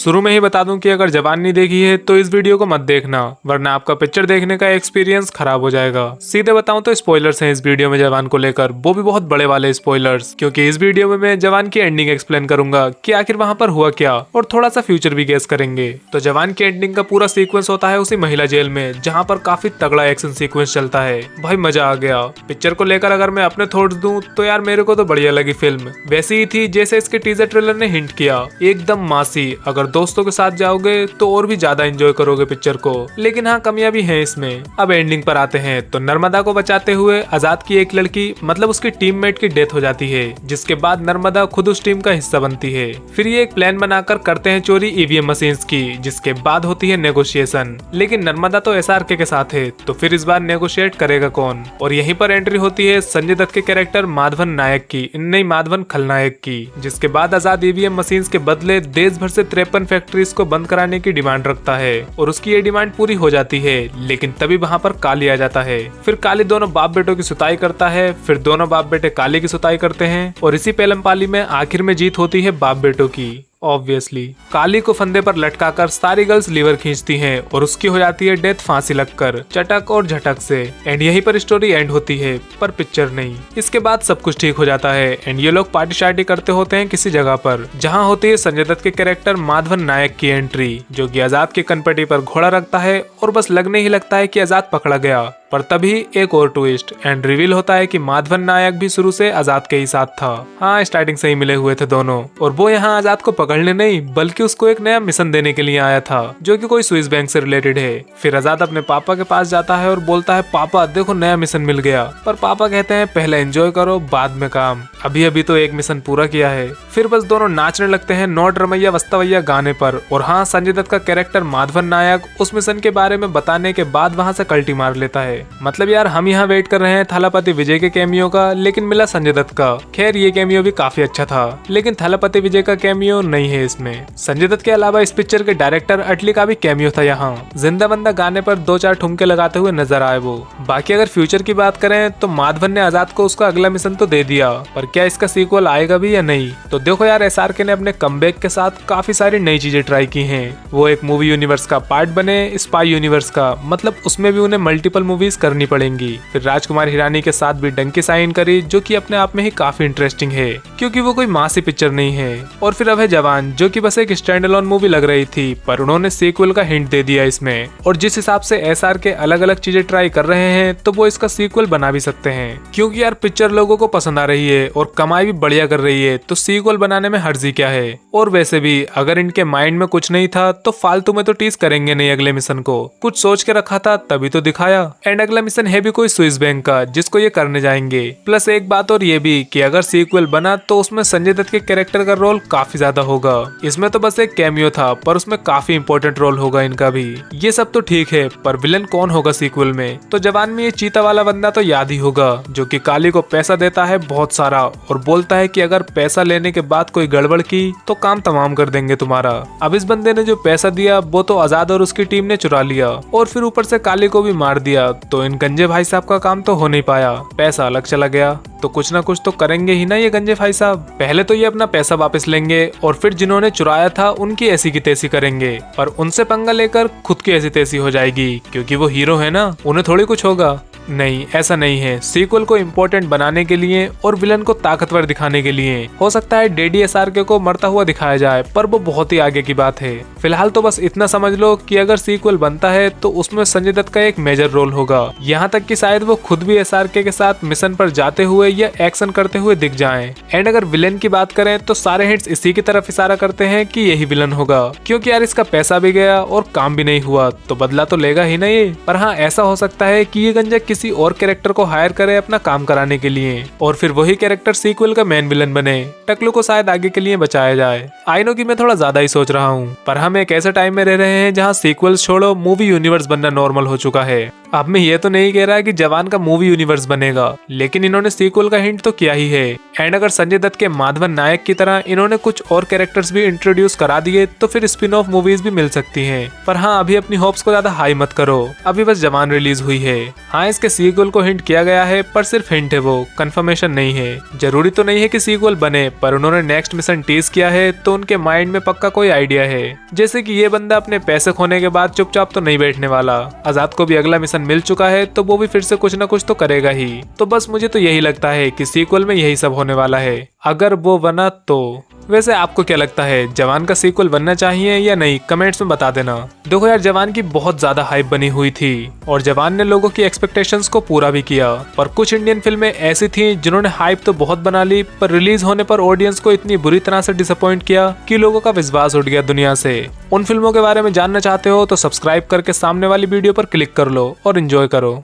शुरू में ही बता दूं कि अगर जवान नहीं देखी है तो इस वीडियो को मत देखना, वरना आपका पिक्चर देखने का एक्सपीरियंस खराब हो जाएगा। सीधे बताऊं तो स्पॉयलर्स हैं इस वीडियो में जवान को लेकर, वो भी बहुत बड़े वाले स्पॉयलर्स, क्योंकि इस वीडियो में मैं जवान की एंडिंग एक्सप्लेन करूंगा कि आखिर वहां पर हुआ क्या, और थोड़ा सा फ्यूचर भी गेस करेंगे। तो जवान की एंडिंग का पूरा सीक्वेंस होता है उसी महिला जेल में, जहाँ पर काफी तगड़ा एक्शन सीक्वेंस चलता है। भाई मजा आ गया। पिक्चर को लेकर अगर मैं अपने थॉट्स दूं तो यार मेरे को तो बढ़िया लगी फिल्म। वैसी ही थी जैसे इसके टीजर ट्रेलर ने हिंट किया, एकदम मासी। अगर दोस्तों के साथ जाओगे तो और भी ज्यादा एंजॉय करोगे पिक्चर को। लेकिन हाँ, कमियां भी हैं इसमें। अब एंडिंग पर आते हैं तो नर्मदा को बचाते हुए आजाद की एक लड़की मतलब उसकी टीममेट की डेथ हो जाती है, जिसके बाद नर्मदा खुद उस टीम का हिस्सा बनती है। फिर ये एक प्लान बनाकर करते हैं चोरी ईवीएम मशीन्स की, जिसके बाद होती है नेगोशिएशन। लेकिन नर्मदा तो एसआरके के साथ है, तो फिर इस बार नेगोशिएट करेगा कौन? और यहीं पर एंट्री होती है संजय दत्त के कैरेक्टर माधवन नायक की, नहीं माधवन खलनायक की। जिसके बाद आजाद ईवीएम मशीन्स के बदले देश भर से 53 फैक्ट्रीज को बंद कराने की डिमांड रखता है, और उसकी ये डिमांड पूरी हो जाती है। लेकिन तभी वहाँ पर काली आ जाता है। फिर काली दोनों बाप बेटों की सुताई करता है, फिर दोनों बाप बेटे काली की सुताई करते हैं, और इसी पेलम पाली में आखिर में जीत होती है बाप बेटों की। ऑब्वियसली काली को फंदे पर लटकाकर सारी गर्ल्स लीवर खींचती हैं, और उसकी हो जाती है डेथ फांसी लगकर, चटक और झटक से। एंड यहीं पर स्टोरी एंड होती है, पर पिक्चर नहीं। इसके बाद सब कुछ ठीक हो जाता है, एंड ये लोग पार्टी शार्टी करते होते हैं किसी जगह पर, जहां होती है संजय दत्त के कैरेक्टर माधवन नायक की एंट्री, जो कि आजाद की कनपटी पर घोड़ा रखता है, और बस लगने ही लगता है कि आजाद पकड़ा गया। पर तभी एक और ट्विस्ट एंड रिवील होता है कि माधवन नायक भी शुरू से आजाद के ही साथ था। हाँ, स्टार्टिंग से ही मिले हुए थे दोनों, और वो यहाँ आजाद को पकड़ने नहीं बल्कि उसको एक नया मिशन देने के लिए आया था, जो कि कोई स्विस बैंक से रिलेटेड है। फिर आजाद अपने पापा के पास जाता है और बोलता है, पापा देखो नया मिशन मिल गया। पर पापा कहते हैं, पहले एंजॉय करो बाद में काम, अभी अभी तो एक मिशन पूरा किया है। फिर बस दोनों नाचने लगते हैं नोट रमैया वस्तवैया गाने पर। और हाँ, संजय दत्त का कैरेक्टर माधवन नायक उस मिशन के बारे में बताने के बाद वहाँ से कल्टी मार लेता है। मतलब यार हम यहाँ वेट कर रहे हैं थालापति विजय के कैमियो का, लेकिन मिला संजय दत्त का। खैर ये कैमियो भी काफी अच्छा था, लेकिन थालापति विजय का कैमियो नहीं है इसमें। संजय दत्त के अलावा इस पिक्चर के डायरेक्टर अटली का भी कैमियो था यहाँ। जिंदा बंदा गाने पर 2-4 ठुमके लगाते हुए नजर आए वो। बाकी अगर फ्यूचर की बात करें तो माधवन ने आजाद को उसका अगला मिशन तो दे दिया, पर क्या इसका सीक्वल आएगा भी या नहीं? तो देखो यार, एसआरके ने अपने कमबैक के साथ काफी सारी नई चीजें ट्राई की हैं। वो एक मूवी यूनिवर्स का पार्ट बने स्पाई यूनिवर्स का, मतलब उसमें भी उन्हें मल्टीपल मूवीज करनी पड़ेंगी। फिर राजकुमार हिरानी के साथ भी डंकी साइन करी, जो कि अपने आप में ही काफी इंटरेस्टिंग है, क्योंकि वो कोई मासी पिक्चर नहीं है। और फिर अब है जवान, जो कि बस एक स्टैंड अलोन मूवी लग रही थी, पर उन्होंने सीक्वल का हिंट दे दिया इसमें। और जिस हिसाब से एसआरके अलग अलग चीजें ट्राई कर रहे हैं, तो वो इसका सीक्वल बना भी सकते हैं, क्योंकि यार पिक्चर लोगों को पसंद आ रही है और कमाई भी बढ़िया कर रही है, तो सीक्वल बनाने में हर्जी क्या है? और वैसे भी अगर इनके माइंड में कुछ नहीं था तो फालतू में तो टीज करेंगे नहीं अगले मिशन को। कुछ सोच के रखा था तभी तो दिखाया। एंड अगला मिशन है भी कोई स्विस बैंक का, जिसको ये करने जाएंगे। प्लस एक बात और ये भी कि अगर सीक्वल बना तो उसमें संजय दत्त के कैरेक्टर का रोल काफी ज्यादा होगा। इसमें तो बस एक कैमियो था, पर उसमें काफी इंपॉर्टेंट रोल होगा इनका भी। ये सब तो ठीक है, पर विलन कौन होगा सीक्वल में? तो जवान में ये चीता वाला बंदा तो याद ही होगा, जो कि काली को पैसा देता है बहुत सारा, और बोलता है कि अगर पैसा लेने के बाद कोई गड़बड़ की तो काम तमाम कर देंगे तुम्हारा। अब इस बंदे ने जो पैसा दिया वो तो आजाद और उसकी टीम ने चुरा लिया, और फिर ऊपर से काली को भी मार दिया। तो इन गंजे भाई साहब का काम तो हो नहीं पाया, पैसा अलग चला गया। तो कुछ ना कुछ तो करेंगे ही ना ये गंजे भाई साहब। पहले तो ये अपना पैसा वापस लेंगे, और फिर जिन्होंने चुराया था उनकी ऐसी की तैसी करेंगे, पर उनसे पंगा लेकर खुद की ऐसी तैसी हो जाएगी, क्योंकि वो हीरो है ना, उन्हें थोड़ी कुछ होगा। नहीं, ऐसा नहीं है। सीक्वल को इम्पोर्टेंट बनाने के लिए और विलन को ताकतवर दिखाने के लिए हो सकता है डेडी एसआरके को मरता हुआ दिखाया जाए, पर वो बहुत ही आगे की बात है। फिलहाल तो बस इतना समझ लो कि अगर सीक्वल बनता है तो उसमें संजय दत्त का एक मेजर रोल होगा। यहाँ तक कि शायद वो खुद भी एसआरके के साथ मिशन पर जाते हुए या एक्शन करते हुए दिख जाएं। एंड अगर विलन की बात करें तो सारे हिंट्स इसी की तरफ इशारा करते हैं कि यही विलन होगा, क्योंकि यार इसका पैसा भी गया और काम भी नहीं हुआ, तो बदला तो लेगा ही ना ये। पर हाँ, ऐसा हो सकता है कि ये गंजा किसी और कैरेक्टर को हायर करे अपना काम कराने के लिए, और फिर वही कैरेक्टर सीक्वल का मेन विलन बने। टकलू को शायद आगे के लिए बचाया जाए। आई नो कि मैं थोड़ा ज्यादा ही सोच रहा हूँ, पर हम एक ऐसे टाइम में रह रहे हैं जहाँ सीक्वल्स छोड़ो मूवी यूनिवर्स बनना नॉर्मल हो चुका है। अब मैं ये तो नहीं कह रहा कि जवान का मूवी यूनिवर्स बनेगा, लेकिन इन्होंने सीक्वल का हिंट तो किया ही है। एंड अगर संजय दत्त के माधवन नायक की तरह इन्होंने कुछ और कैरेक्टर्स भी इंट्रोड्यूस करा दिए तो फिर स्पिन ऑफ मूवीज भी मिल सकती हैं। पर हाँ, अभी अपनी होप्स को ज्यादा हाई मत करो, अभी बस जवान रिलीज हुई है। हाँ, इस इसके सीक्वल को हिंट किया गया है, पर सिर्फ हिंट है, वो कंफर्मेशन नहीं है। जरूरी तो नहीं है कि सीक्वल बने, पर उन्होंने नेक्स्ट मिशन टीज किया है तो उनके माइंड में पक्का कोई आइडिया है। जैसे कि ये बंदा अपने पैसे खोने के बाद चुपचाप तो नहीं बैठने वाला। आजाद को भी अगला मिशन मिल चुका है तो वो भी फिर से कुछ ना कुछ तो करेगा ही। तो बस मुझे तो यही लगता है कि सीक्वल में यही सब होने वाला है, अगर वो बना तो। वैसे आपको क्या लगता है, जवान का सीक्वल बनना चाहिए या नहीं? कमेंट्स में बता देना। देखो यार, जवान की बहुत ज्यादा हाइप बनी हुई थी और जवान ने लोगों की एक्सपेक्टेशंस को पूरा भी किया। पर कुछ इंडियन फिल्में ऐसी थी जिन्होंने हाइप तो बहुत बना ली, पर रिलीज होने पर ऑडियंस को इतनी बुरी तरह से डिसअपॉइंट किया कि लोगों का विश्वास उठ गया दुनिया से। उन फिल्मों के बारे में जानना चाहते हो तो सब्सक्राइब करके सामने वाली वीडियो पर क्लिक कर लो और एंजॉय करो।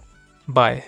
बाय।